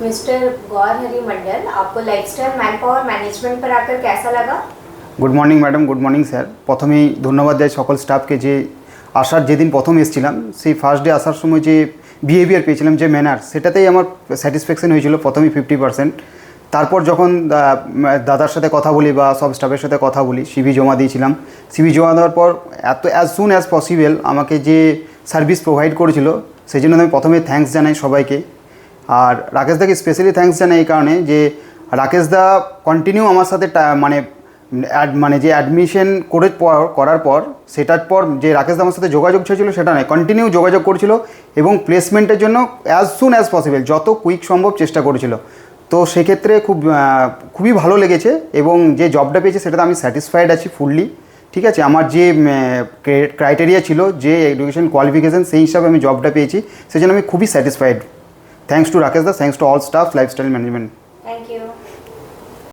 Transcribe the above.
Mister गौर हरि मंडल, आपको lifestyle manpower management पर आकर कैसा लगा? Good morning madam, good morning sir. প্রথমেই ধন্যবাদ দেয় সকল স্টাফকে যে আসার যেদিন প্রথম এসেছিলাম সেই ফার্স্ট ডে আসার সময় যে বিহেভিয়ার পেয়েছিলাম, যে ম্যানার, সেটাতেই আমার স্যাটিসফ্যাকশন হয়েছিল প্রথমেই 50%। তারপর যখন দাদার সাথে কথা বলি বা সব স্টাফের সাথে কথা বলি, সিভি জমা দিয়েছিলাম। সিভি জমা দেওয়ার পর অ্যাজ সুন অ্যাজ পসিবল আমাকে যে সার্ভিস প্রোভাইড করেছিল সেই জন্য আমি প্রথমে থ্যাঙ্কস জানাই সবাইকে। আর রাকেশদাকে স্পেশালি থ্যাঙ্কস জানাই এই কারণে যে রাকেশদা কন্টিনিউ আমার সাথে মানে যে অ্যাডমিশন করার পর সেটার পর যে রাকেশদা আমার সাথে যোগাযোগ ছিল সেটা নয়, কন্টিনিউ যোগাযোগ করেছিল এবং প্লেসমেন্টের জন্য অ্যাজ সুন অ্যাজ পসিবল যত কুইক সম্ভব চেষ্টা করেছিল। তো সেক্ষেত্রে খুবই ভালো লেগেছে এবং যে জবটা পেয়েছি সেটাতে আমি স্যাটিসফাইড আছি ফুললি। ঠিক আছে, আমার যে ক্রাইটেরিয়া ছিল, যে এডুকেশন কোয়ালিফিকেশান, সেই হিসাবে আমি জবটা পেয়েছি, সেই জন্য আমি খুবই স্যাটিসফাইড। থ্যাঙ্কস টু রাকেশদা, thanks to all staff lifestyle management. Thank you.